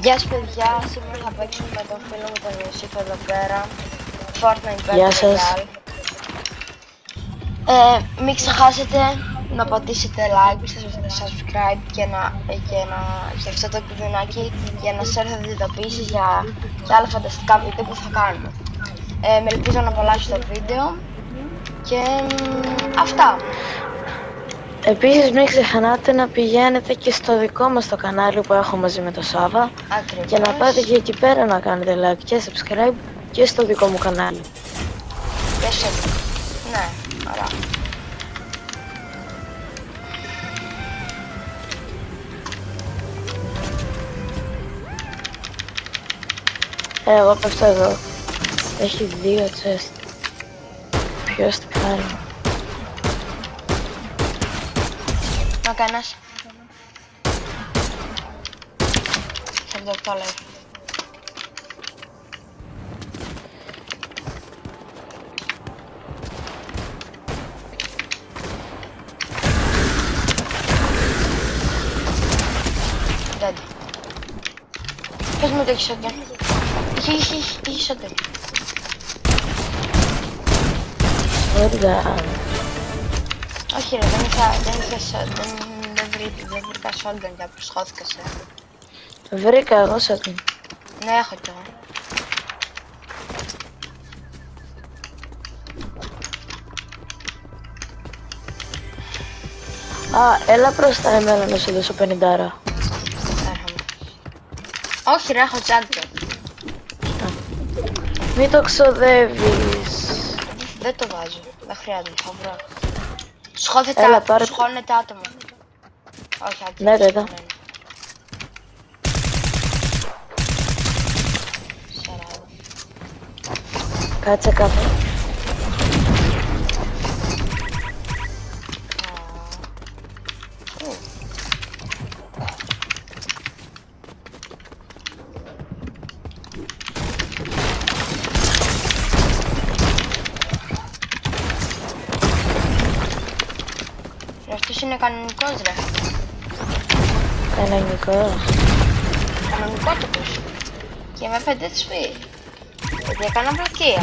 Γεια σας παιδιά, σήμερα θα παίξουμε με τον φίλο μου τον Ιωσήφ εδώ πέρα Fortnite Battle Γεια σας. Royale. Μην ξεχάσετε να πατήσετε like, subscribe και αυτό το κουδουνάκι για να σας έρθουν ειδοποιήσεις για άλλα φανταστικά βίντεο που θα κάνουμε. Με ελπίζω να απολαύσετε το βίντεο και αυτά. Επίσης μην ξεχνάτε να πηγαίνετε και στο δικό μας το κανάλι που έχω μαζί με το Σάβα. Ακριβώς. Και να πάτε και εκεί πέρα να κάνετε like και subscribe και στο δικό μου κανάλι. Και σε... Ναι, ωραία. Εγώ πέφτω εδώ. Έχει 2 chest. Ποιος τι κάνει? Να κάνας 48 λέει. Dead. Πες μου το έχεις shotgun. Είχε shotgun. Ωραία. Όχι ρε, δεν βρήκα shotgun για προσχώθηκα σε. Βρήκα εγώ shotgun. Ναι, έχω κι εγώ. Α, έλα προς τα εμένα να σου δώσω 50. Έρχομαι. Όχι ρε, έχω shotgun. Μην το ξοδεύεις. Δεν το βάζω, δεν χρειάζεται, θα βρω. Σχώνεται άτομο. Όχι, άτομο. Ναι, εδώ. Κάτσε κάτω. Αυτός είναι κανονικός ρε. Κανονικός. Κανονικότυπος. Και με 5 HP. Γιατί έκανα βλακεία.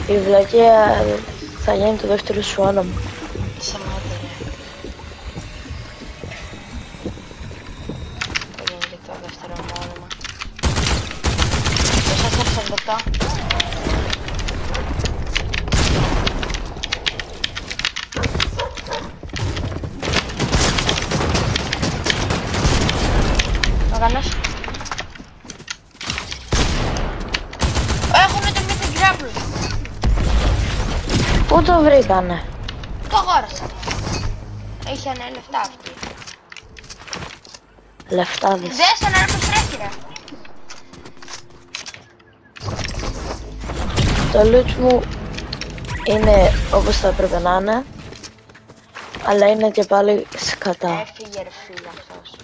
Η βλακεία θα γίνει το δεύτερο σου όνομα. Σταμάτε ρε. Θα γίνει και το δεύτερο μου όνομα. Πόσα θα λεπτά. Έχουνε το Mythic Grapple. Πού το βρήκανε? Το αγόρασα. Είχαν λεφτά αυτοί. Λεφτάδες. Δες ένα πως τρέχει ρε. Το loot μου είναι όπως θα έπρεπε να είναι. Αλλά είναι και πάλι σκατά. Έφυγε ρε φίλε αυτός.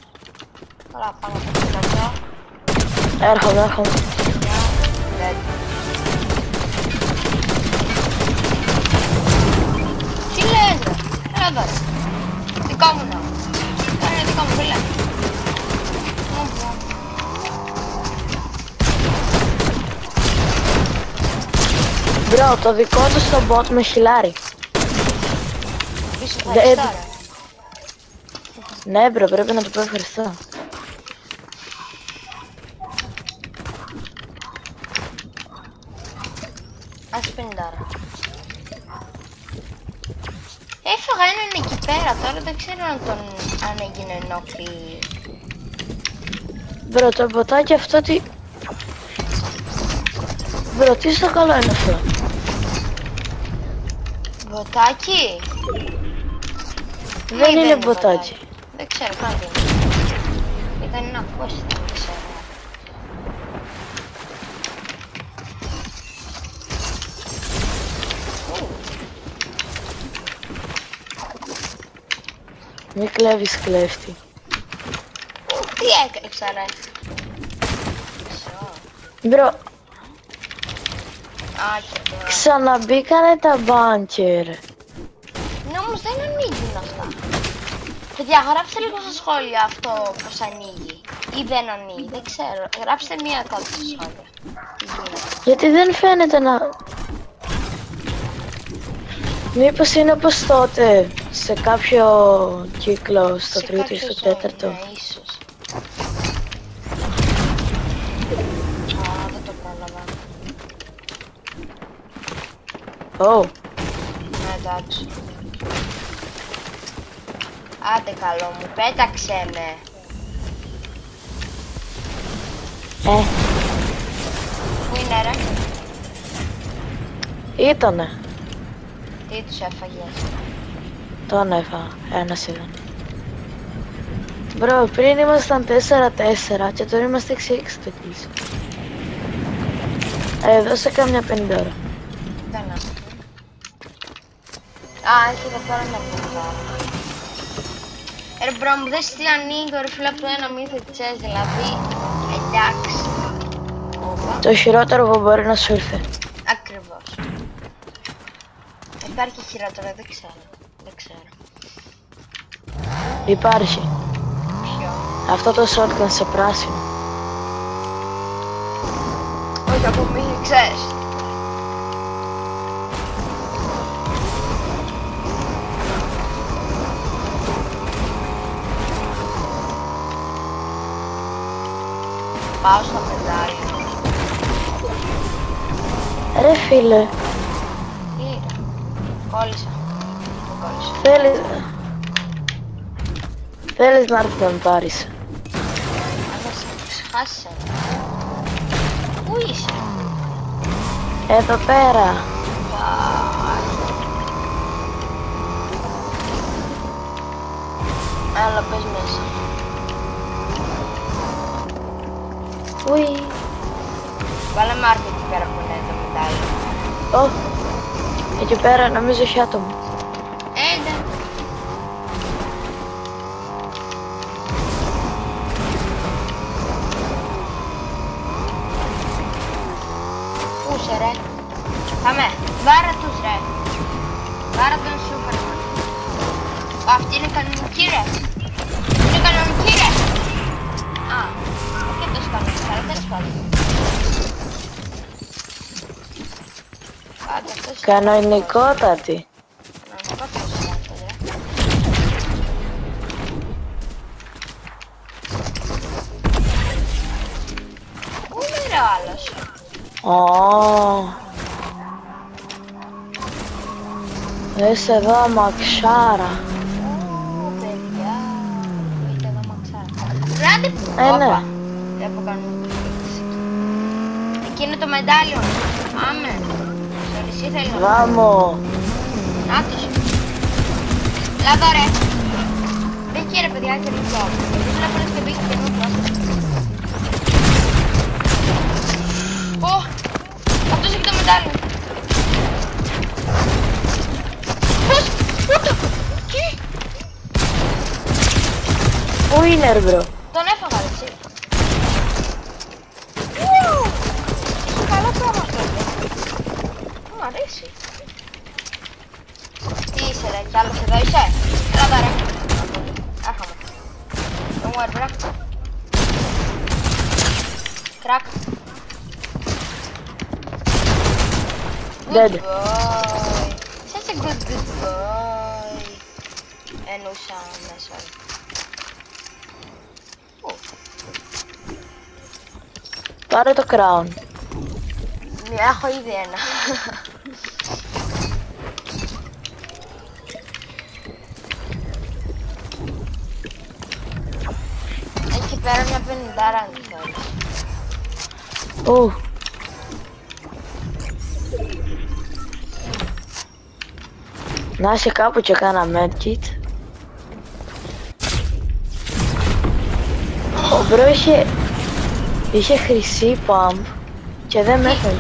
Τώρα πάμε από το λεπτό. Έρχομαι. Dead. Τι λες ρε. Έλα εδώ ρε. Δικό μου να. Είναι δικό μου φίλε. Μπρο, το δικό του στο bot με χιλάρι. Πίσω θα ευχαριστώ ρε. Ναι μπρο, πρέπει να του πω ευχαριστώ. Ας 50. Έφαγα έναν εκεί πέρα, τώρα δεν ξέρω αν έγινε νόκι. Μπρο, το μποτάκι αυτό τι... Μπρο, τι στο καλό είναι αυτό? Μποτάκι? Δεν είναι μποτάκι. Δεν ξέρω καν τι είναι. Ήταν ένα πόστι, δεν ξέρω. Μη κλέβεις κλέφτη. Τι έκρυψα ρε. Μπρο, Άχι τώρα. ξαναμπήκανε τα μπάνκερ. Ναι όμως δεν ανοίγουν αυτά. Παιδιά, γράψτε λίγο στα σχόλια αυτό πως ανοίγει ή δεν ανοίγει, δεν ξέρω. Γράψτε μία κάτω στα σχόλια. Τι γίνεται. Γιατί δεν φαίνεται να... Μήπως είναι όπως τότε, σε κάποιο κύκλο, στο τρίτο ή στο τέταρτο. Ναι, ίσως. Α, δεν το πρόλαβα. Ω, Ναι, εντάξει. Άντε καλό μου, πέταξε με. Πού είναι ρε? Ήτανε. Τι τους έφαγες? Τον έφαγα, ένας ήταν. Μπρο, πριν ήμασταν 4-4 και τώρα είμαστε 6-6 το κλείσω. Δώσε κάμια 50 ώρα. Δεν έχω. Α, έχει εδώ πέρα μια πεντάρα. Ρε μπρο μου, δεν στείλει ανοίγω ρε φίλε από το ένα μύθο τσες, δηλαδή. Εντάξει. Όπα. Το χειρότερο που μπορεί να σου ήρθε. Ακριβώς. Υπάρχει χειρότερο, δεν ξέρω. Δεν ξέρω. Υπάρχει. Ποιο? Αυτό το shotgun σε πράσινο. Όχι από μύθο, ξέρεις. Πάω στο πεντάρι. Ρε φίλε, Τι είναι? Κόλλησα. Δεν κόλλησα. θέλεις να έρθει να με πάρεις. Αν δεν σε ξεχάσεις. Πού είσαι? Εδώ πέρα. Έλα, πες μέσα. Ουι. Βάλε μάρκα εκεί πέρα που είναι το μετάλλι. Ω, εκεί πέρα νομίζω έχει άτομο. Ναι. Πού είσαι ρε? Πάμε. Βάρα τους ρε. Βάρα τον Σούπερμαν. Αυτή είναι κανονική ρε. Είναι κανονική ρε. Α, και το σκανονικά, αλλά τέλος πάντων. Άντε, αυτός είναι Κανονικότατη. κανονικότατος είναι αυτός, ρε. Πού είναι ρε ο άλλος? Ω. Δες εδώ αμαξάρα. Ω, παιδιά. Είτε εδώ μαξάρα. Ράτε που... Ναι. Όπα. Δεν που κάνουμε. Εκεί είναι το μετάλλιο. Πάμε. Στο νησί θέλει να... Βάμο. Νάτος. Λάβα ρε. Εκεί ρε παιδιά, και λίγο. Εμείς λάβαμε και μπήκε και νου. Ω, αυτός έχει το μετάλλιο. Πώς, ούτε, τι. Πού είναι ρε μπρο? Τον έφαγα ρε εσύ. Ου, έχει καλά πράγμα αυτό. Μου αρέσει. Τι είσαι ρε, κι άλλος εδώ είσαι? Έλα εδώ ρε. Έρχομαι. Don't worry bro. Crack. Dead. Good boy. Such a good boy. Εννοούσα μέσα. Πάρε το crown. Έχω ήδη ένα. Έχει πέρα μια 50 αν θέλεις. Ου. Να είσαι κάπου και κάνα medkit. Ο μπρο είχε χρυσή pump και δεν με έφερε.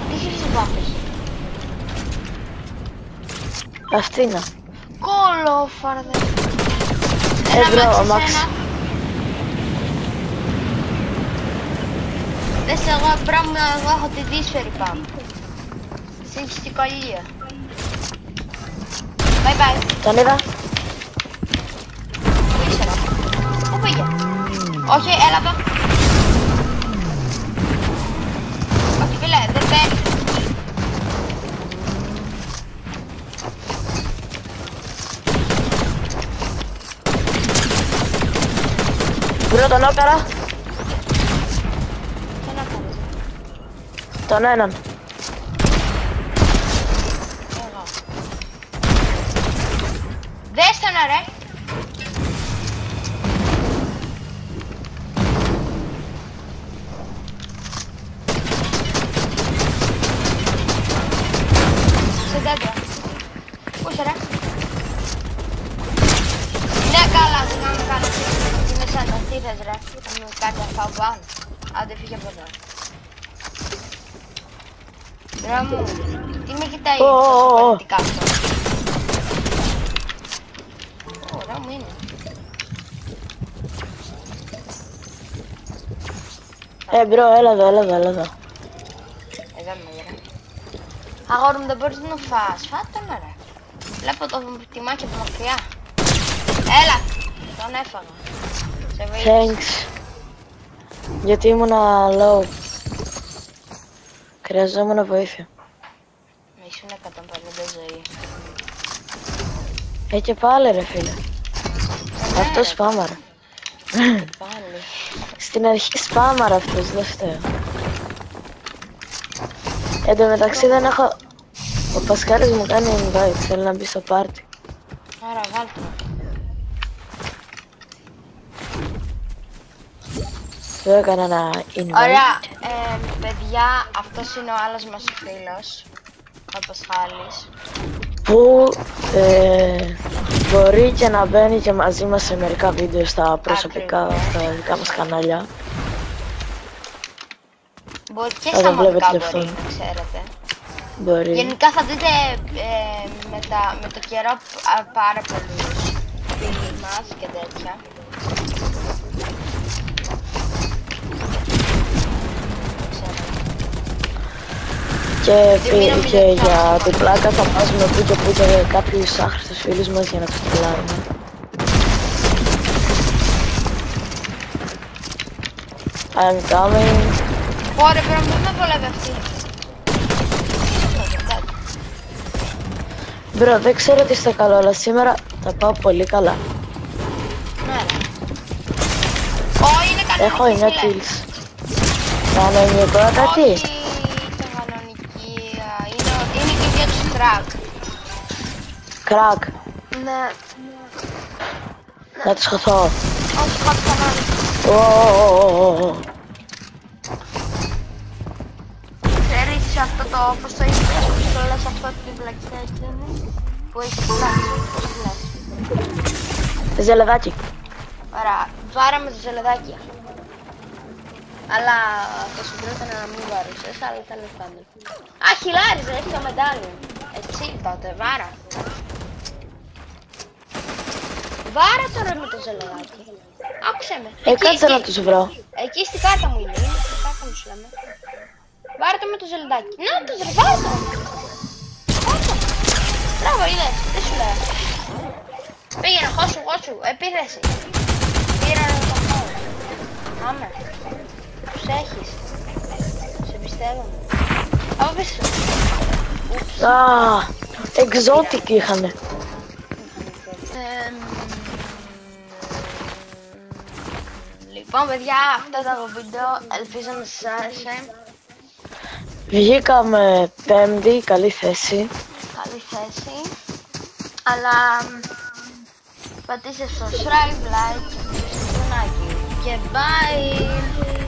Τι χρυσή πάμπες? Αυτή είναι. Κολόφαρδε. Μπρο, Μαξ. Δες εγώ πράγμα, εγώ έχω τη δύσφαιρη πάμπ. Συνεχιστική κολλία. Bye bye. Τον είδα. Όχι, έλα εδώ. Όχι φίλε, δεν παίρνει. Βρω τον όκαρα. Τι να κάνεις. Τον έναν. Εγώ. Δες τον ρε. Σε τέτοιο. Πού είσαι ρε. Ναι καλά, θυμάμαι καλά. Είναι σαν τα τι θες ρε. Θα μου κάτι αυτά από πάνω. Άντε φύγε από εδώ. Ρε μου, τι με κοιτάει τόσο πολιτικά αυτό. Ωραία μου είναι. Μπρο, έλα εδώ, έλα εδώ, έλα εδώ. Εδώ είμαι ρε. Αγόρι μου δεν μπορείς να φας, φάτε με ρε. Βλέπω το τιμάκι από μακριά. Έλα, τον έφαγα. Σε βοήθησα. Thanks. Γιατί ήμουνα low. Χρειαζόμουν βοήθεια. Ήσουν 150 ζωή. Και πάλι ρε φίλε. Αυτό σπάμαρα. Πάλι. Στην αρχή σπάμαρα αυτός, δεν φταίω. Εν τω μεταξύ δεν έχω... Ο Πασχάλης μου κάνει invite, θέλει να μπει στο πάρτι. Άρα βάλτε το. Του έκανα ένα invite. Ωραία, παιδιά, αυτός είναι ο άλλος μας ο φίλος. Ο Πασχάλης. Που μπορεί και να μπαίνει και μαζί μας σε μερικά βίντεο στα προσωπικά, στα δικά μας κανάλια. Μπορεί και στα μοντικά μπορεί, να ξέρετε. Μπορεί. Γενικά θα δείτε με το καιρό πάρα πολλούς φίλοι μας και τέτοια. Και για την πλάκα θα βάζουμε που και που και κάποιους άχρηστους φίλους μας για να τους τρελάρουμε. I'm coming. Ωραία, πρέπει να με βολεύει αυτή. Μπρο, δεν ξέρω τι είστε καλό, αλλά σήμερα θα πάω πολύ καλά. Ναι, ρε. Είναι κανονική. Έχω 9 kills. Κανονικό κάτι. Όχι, είναι κανονική. Είναι η κυρία του Crack. Crack. Ναι. Να τους χωθώ. Όχι, χωρίς κανόνες. Ξέρεις αυτό το, πώς το είπες, πώς το λες αυτό την πλακιά εκείνη που έχει φτάσει, πώς το λες. Ζελεδάκι. Ωραία, βάραμε το ζελεδάκι. Αλλά θα σου πρότεινα να μην βάρουσες, αλλά τέλος πάντων. Α, χιλάρις ρε, έχει το μετάλλιο. Έτσι τότε, βάρα. Βάρα τώρα με το ζελεδάκι. Άκουσε με. Κάτσε να τους βρω. Εκεί στην κάρτα μου είναι, στην κάρτα μου σου λέμε. Βάρε το με το ζελεδάκι. Να το ρε, βάρε το. Βάρε το. Μπράβο, είδες, τι σου λέω. Πήγαινε, χώσου, επίθεση. Πήρανε το χώρο. Άμε. Τους έχεις. Σε πιστεύω. Από πίσω. Exotic είχανε. Λοιπόν παιδιά, αυτό ήταν το βίντεο, ελπίζω να σας άρεσε. Βγήκαμε πέμπτη, καλή θέση. Καλή θέση. Αλλά πατήστε subscribe, like και το κουμπάκι. Και bye!